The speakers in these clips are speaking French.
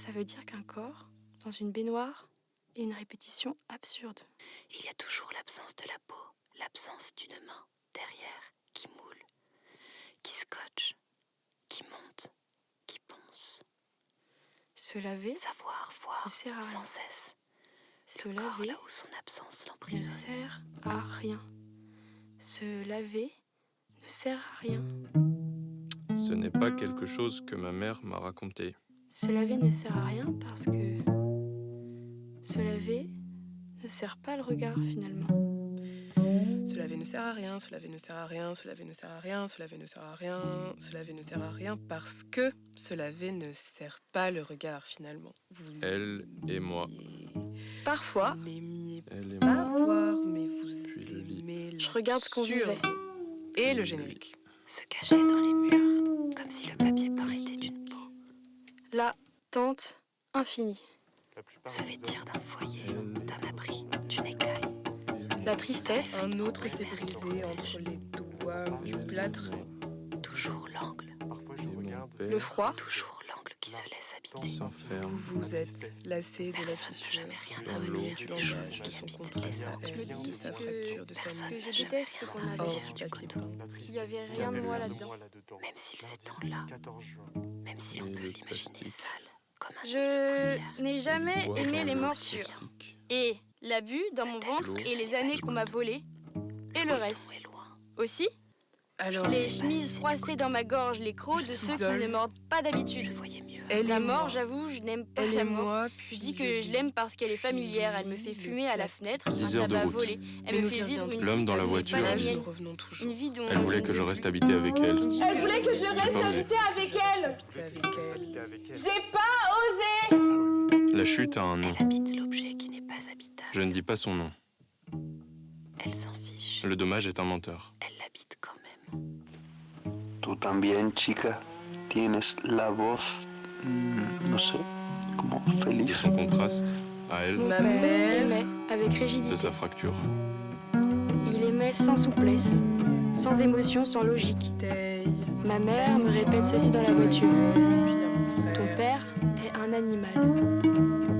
ça veut dire qu'un corps, dans une baignoire, est une répétition absurde. Il y a toujours l'absence de la peau, l'absence d'une main, derrière, qui moule, qui scotche, qui monte, qui ponce. Se laver Savoir, voir, ne sert à rien. sans cesse. Se Le corps laver là où son absence ne l'emprisonne. sert à rien. Se laver ne sert à rien. Ce n'est pas quelque chose que ma mère m'a raconté. Se laver ne sert à rien parce que se laver ne sert pas le regard finalement. Se laver ne sert à rien, se laver ne sert à rien, se laver ne sert à rien, se laver ne sert à rien, se laver ne sert à rien parce que se laver ne sert pas le regard finalement. Vous Elle et moi. Parfois, n'aimiez Elle et pas moi. voir, mais vous Puis le lit. aimez je regarde ce qu'on l'absurde. vivait. Et le générique. Se cacher dans les murs, comme si le papier peint était d'une peau. L'attente infinie. Se vêtir d'un foyer, d'un abri, d'une écaille. La tristesse, Un autre s'est brisé entre les doigts du plâtre. Toujours l'angle, Et mon le père froid, toujours l'angle qui se laisse habiter. s'enferme. Vous êtes lassé de la Personne n'a fissure, jamais rien à Dans redire l'eau. du des choses langage, de qui son habitent contraste les à anges. Je me elle, dis de sa que fracture, de sa personne main. que n'a je jamais déteste ce rien qu'on à a Hors dit. redire du du papier coton. peint. Il n'y avait rien de moi là-dedans. Même s'ils s'étendent là, même si on Et peut le l'imaginer plastique. sale, comme un nid de Je poussière. n'ai jamais Boire aimé dans les l'eau morsures. plastique. Et l'abus dans mon ventre L'eau. et les années qu'on m'a volées. Et le coton reste. est loin. Aussi, Alors, les chemises froissées dans ma gorge, les crocs de ceux qui ne mordent pas Je d'habitude. voyais mieux. elle La et mort, moi. j'avoue, je n'aime pas Elle la et mort. moi, Je puis dis que le je l'aime lit, parce qu'elle est familière, elle me fait puis fumer le à la plastique. fenêtre, 10 un heures de tabac route. volé. Mais Elle me nous fait y vivre une reviendrons. L'homme dans la vie voiture. pas la Nous mienne. revenons toujours. Une vie dont Elle voulait que je reste habiter avec elle. Une vie Elle voulait que je reste pas osé. habiter avec elle. Avec elle. J'ai pas osé. La chute a un nom. Elle habite l'objet qui n'est pas habitable. Je ne dis pas son nom. Elle s'en fiche. Le dommage est un menteur. Elle l'habite quand même. Tú también, chica, tienes la voz, no sé, como De feliz. son contraste à elle, Mon Ma père mère aimait avec de rigidité. sa fracture. Il aimait sans souplesse, sans émotion, sans logique. Taille, Ma mère me répète ceci dans la voiture. puis un Ton frère. père est un animal.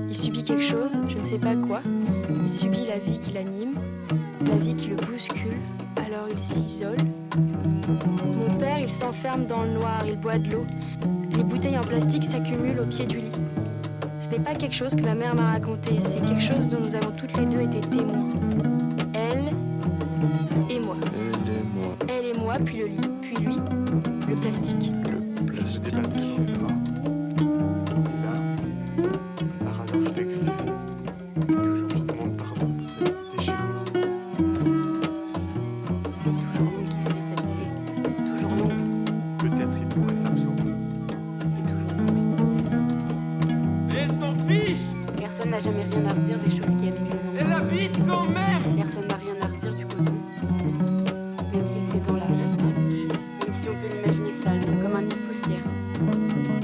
Il subit quelque chose, je ne sais pas quoi. Il subit la vie qui l'anime, la vie qui le bouscule, alors il s'isole. Mon père, il s'enferme dans le noir, il boit de l'eau. Les bouteilles en plastique s'accumulent au pied du lit. Ce n'est pas quelque chose que ma mère m'a raconté, c'est quelque chose dont nous avons toutes les deux été témoins. Elle et moi. Elle et moi. Elle et moi, puis le lit, puis lui, le plastique. Le plastique. Par hasard, je t'écris. Toujours, je demande pardon pour cette déchirure. Toujours l'ongle qui se laisse habiter. Toujours l'ongle. Peut-être il pourrait s'absenter. C'est toujours l'ongle. Elle s'en fiche. Personne n'a jamais rien à redire des choses qui habitent les Elle ongles. habite quand même. Personne n'a rien à redire du coton. Même s'il s'étend là. Même si on peut l'imaginer sale, comme un nid de poussière.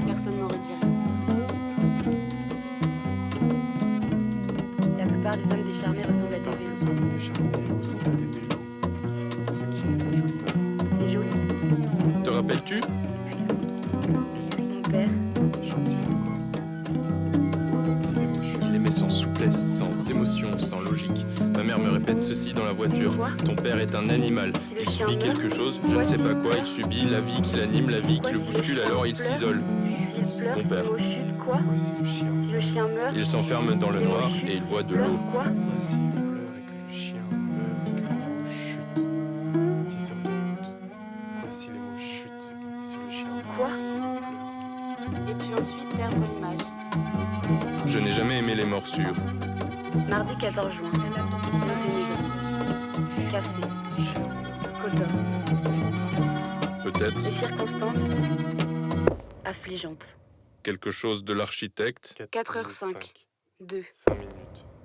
Personne n'en redit rien. La plupart des hommes décharnés ressemblent à des Par vélos. des hommes décharnés ressemblent à des vélos. Ici, Ce qui est joli ma c'est joli. Te rappelles-tu? Et puis l'autre. Mon père, Gentil encore. Voici les mots chutés. Il aimait sans souplesse, sans émotion, sans logique. Ma mère me répète ceci dans la voiture. Quoi? Ton père est un animal. Si le Il chien subit meurt, quelque chose, je quoi ne sais s'il pas quoi. pleure? Il subit la vie qui l'anime, la vie Quoi qui le si le bouscule, chien alors il pleure? s'isole. s'il pleure, Mon si le père. mot chute, quoi? Voici le chien. Si le chien meurt, Il s'enferme dans si le les mots noir chutent, et il s'il boit de pleure, l'eau. quoi? Voici il pleure et que le chien meurt et que les mots chutent. 10 heures de route. Quoi si les mots chutent et si le chien meurt, Quoi? s'il pleure. Et puis ensuite perdre l'image. Je n'ai jamais aimé les morsures. Mardi 14 juin, Monténégro. Café. Coton. Peut-être Les circonstances affligeantes. quelque chose de l'architecte. 4h05. 2. 5 minutes.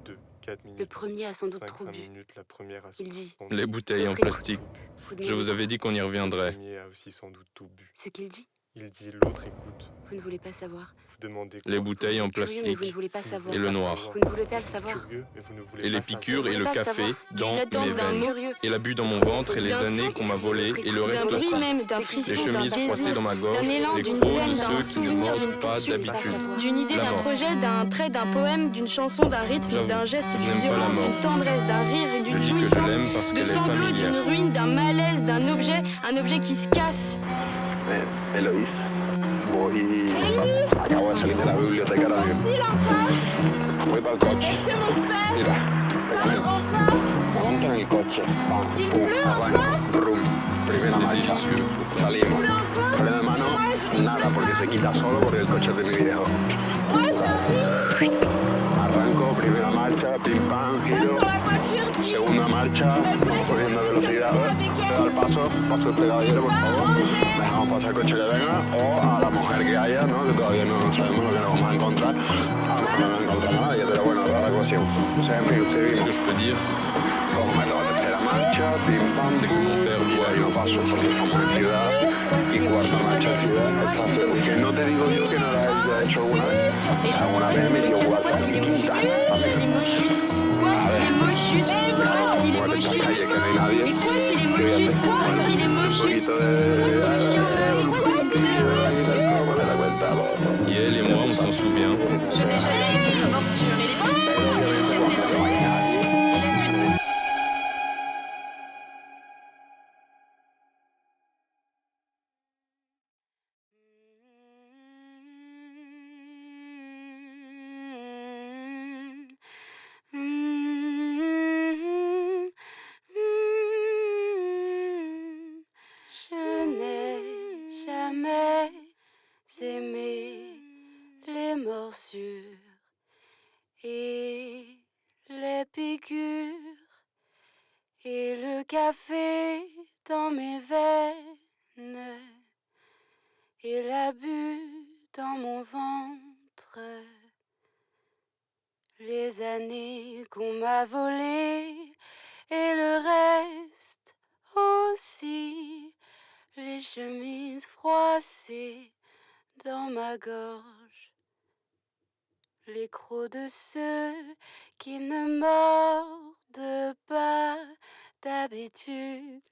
2. 4 minutes. Le premier a sans doute 5 trop bu. minutes, la première a Il dit. Les bouteilles en L'autre écoute. plastique. Coup de Je vous mille. avais dit qu'on y Le reviendrait. premier a aussi sans doute tout bu. Ce qu'il dit, Il dit, l'autre écoute. Vous ne voulez pas savoir. Vous demandez quoi? Les bouteilles en Vous êtes curieux, mais plastique vous ne voulez pas savoir. et le noir. Vous ne voulez pas le savoir. Curieux, mais vous ne voulez Et les pas savoir. piqûres et le Vous voulez pas le café savoir. dans Une attente mes d'un veines. mot. Curieux. Et l'abus dans mon ventre et les D'un années son, qu'on m'a volées et le D'un reste bruit aussi. même, d'un Les frisson, Les d'un chemises baiser, froissées dans ma gorge, d'un élan, les d'une crocs veine, de d'un ceux qui ne souvenir, d'une mordent pas poursuite, d'habitude. d'une idée, La d'un mort. projet, d'un trait, d'un poème, d'une chanson, d'un rythme, J'avoue, d'un geste, je d'une n'aime pas la violence, mort. d'une tendresse, d'un rire et Je d'une dis que je jouissance, l'aime parce de qu'elle est sanglots, d'une familière. ruine, d'un malaise, d'un objet, un objet qui se casse. Eloís, voy. Acabo de salir de la biblioteca ahora mismo. Tranquille encore. Voy para el coche. Qu'est-ce que mon père Mira, parle encore? me monto en el coche. Pam, Il pum, pleut arranco, rum. Primera C'était marcha. délicieux. Salimos. pleut encore? Freno de mano, nada, porque se quita solo porque el coche es de mi viejo. Moi j'arrive. Arranco, primera marcha, pim pam, Reste giro. dans la voiture, dis. Segunda marcha, poniendo velocidad, pega el paso este caballero, por favor. Dejamos pasar el coche que venga o a la mujer que haya, ¿no? Que todavía no sabemos lo que nos vamos a encontrar. A lo mejor no nos encontramos a nadie, pero bueno, la ecuación. Ce Seguimos. que je peux dire, Cojo metro la tercera marcha, pim pam, c'est que pum, mon père y boit ahí no paso porque estamos en ciudad. Y cuarta marcha en ciudad, que no te digo yo que no la haya hecho alguna vez. Alguna vez me dio cuarta y quinta. Les mots chutent. Quoi si les mots chutent? Quoi si les Por mots estas chutent? calles que no hay nadie. Mais quoi si les mots Yo ya chutent? tengo Quoi si les mots un chutent? poquito del cromo de la cuenta. et elle et moi, on s'en souvient. Je n'ai jamais aimé une morsure. Et les mots Obviamente cuando no hay nadie. Je n'ai jamais aimé les morsures et les piqûres et le café dans mes veines et l'abus dans mon ventre. Les années qu'on m'a volées et le reste aussi, les chemises froissées dans ma gorge, les crocs de ceux qui ne mordent pas d'habitude.